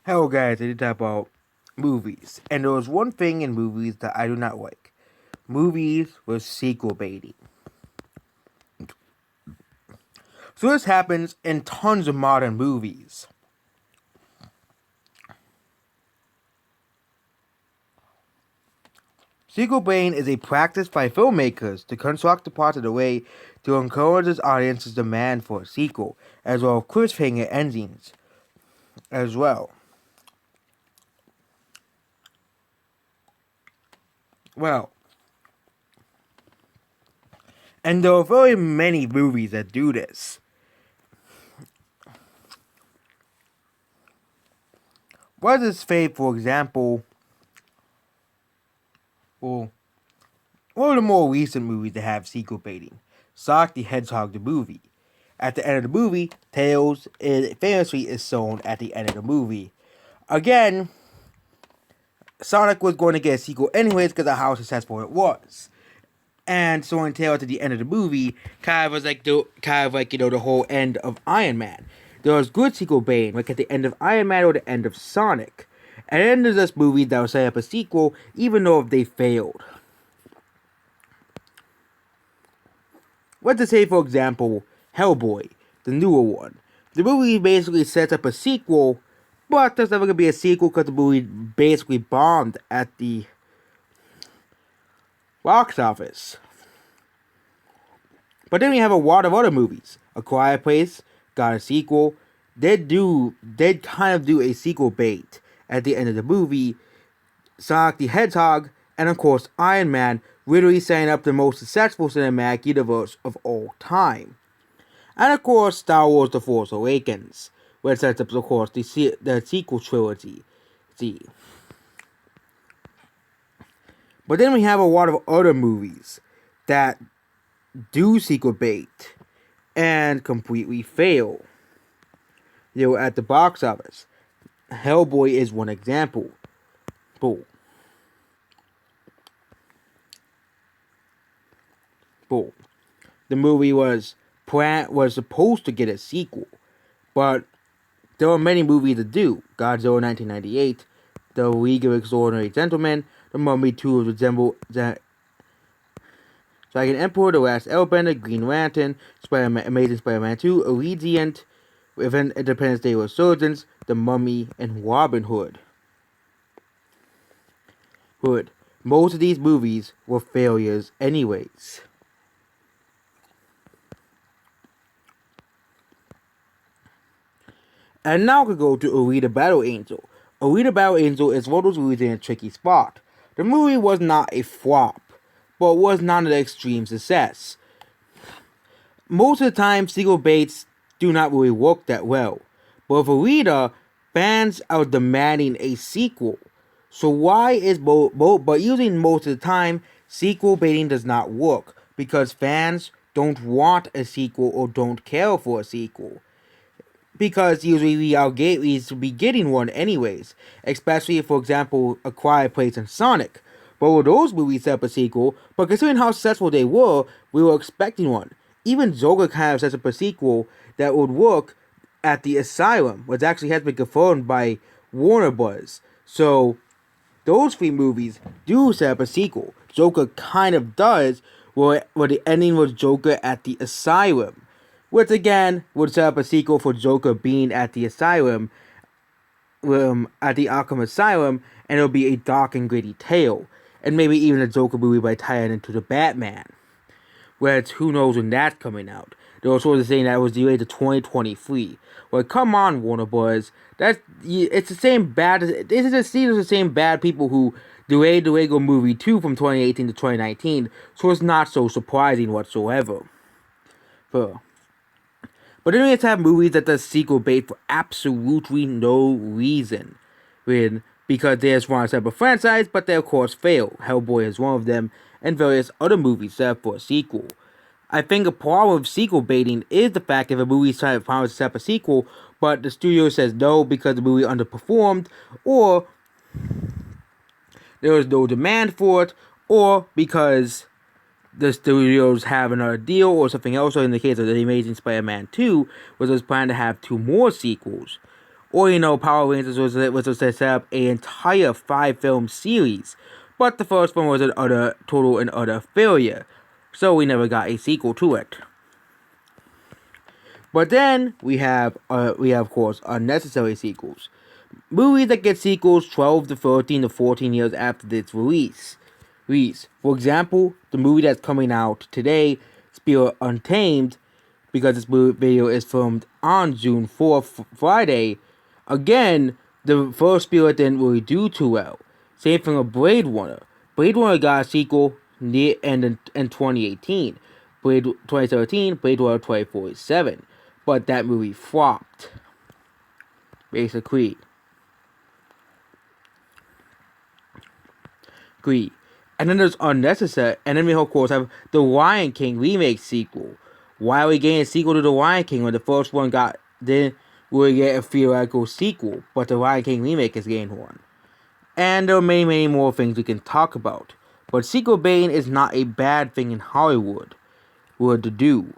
Hello guys, I did talk about movies. And there was one thing in movies that I do not like. Movies with sequel baiting. So this happens in tons of modern movies. Sequel baiting is a practice by filmmakers to construct the plot in a way to encourage its audience's demand for a sequel, as well as cliffhanger endings as well. Well, and there are very many movies that do this. What is fate, for example, well, one of the more recent movies that have sequel baiting, Sonic the Hedgehog the movie. At the end of the movie, Tails famously is shown at the end of the movie. Again, Sonic was going to get a sequel anyways because of how successful it was. And showing Tails at the end of the movie kind of was like the whole end of Iron Man. There was good sequel baiting, like at the end of Iron Man or the end of Sonic. And then there's this movie that was set up a sequel, even though if they failed. Let's say, for example, Hellboy, the newer one. The movie basically sets up a sequel, but there's never going to be a sequel because the movie basically bombed at the box office. But then we have a lot of other movies. A Quiet Place got a sequel. They kind of do a sequel bait at the end of the movie. Sonic the Hedgehog, and of course Iron Man, literally setting up the most successful cinematic universe of all time. And of course Star Wars The Force Awakens, which sets up, of course, the sequel trilogy. But then we have a lot of other movies that do sequel bait and completely fail. At the box office. Hellboy is one example. Bull. The movie was supposed to get a sequel, but there are many movies to do. Godzilla 1998, The League of Extraordinary Gentlemen, The Mummy 2 resemble Dragon Emperor, The Last Airbender, Green Lantern, Amazing Spider-Man 2, Allegiant, Event Independence Day Resurgence, The Mummy, and Robin Hood. Most of these movies were failures anyways. And now we could go to Alita Battle Angel. Alita Battle Angel is one of those movies in a tricky spot. The movie was not a flop, but was not an extreme success. Most of the time, sequel baits do not really work that well. But with Alita, fans are demanding a sequel. So why is but usually most of the time, sequel baiting does not work because fans don't want a sequel or don't care for a sequel. Because usually we are to be getting one anyways, especially if, for example, A Quiet Place and Sonic. But with those movies set up a sequel, but considering how successful they were, we were expecting one. Even Joker kind of sets up a sequel that would work at the Asylum, which actually has been confirmed by Warner Bros. So those three movies do set up a sequel. Joker kind of does, where the ending was Joker at the Asylum, which again would set up a sequel for Joker being at the Asylum, at the Arkham Asylum, and it'll be a dark and gritty tale, and maybe even a Joker movie by tying into the Batman. Which, who knows when that's coming out. They were sort of saying that it was delayed to 2023. Well, come on, Warner Bros. It's the same bad. This is the same bad people who delayed the Lego Movie 2 from 2018 to 2019. So it's not so surprising whatsoever. But then we have to have movies that does sequel bait for absolutely no reason. Because they just want to set up a franchise, but they of course fail. Hellboy is one of them, and various other movies set up for a sequel. I think a problem with sequel baiting is the fact that if a movie trying to promise to set up a sequel, but the studio says no because the movie underperformed, or there was no demand for it, or because the studios have another deal or something else, or in the case of The Amazing Spider-Man 2, was planning to have 2 more sequels. Or, Power Rangers was to set up an entire 5-film series, but the first one was an total and utter failure, so we never got a sequel to it. But then we have of course unnecessary sequels, movies that get sequels 12 to 13 to 14 years after its release. For example, the movie that's coming out today, Spirit Untamed, because this video is filmed on June 4th, Friday. Again, the first Spirit didn't really do too well. Same thing with Blade Runner. Blade Runner got a sequel in 2018. 2013, Blade Runner 2047. But that movie flopped. Basically. Agree. And then there's unnecessary. And then we of course have the Lion King remake sequel. Why are we getting a sequel to the Lion King when the first one didn't really get a theoretical sequel, but the Lion King remake is getting one? And there are many, many more things we can talk about. But sequel baiting is not a bad thing in Hollywood. To do.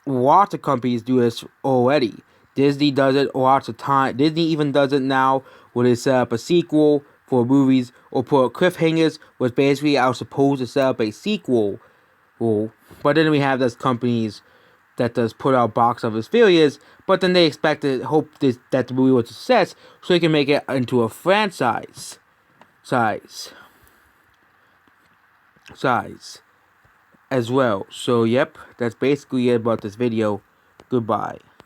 Lots of companies do this already. Disney does it lots of time. Disney even does it now, where they set up a sequel for movies or put cliffhangers, which basically are supposed to set up a sequel. But then we have those companies that does put out box office failures, but then they expect to hope that the movie was a success, so they can make it into a franchise size as well. So yep, that's basically it about this video. Goodbye.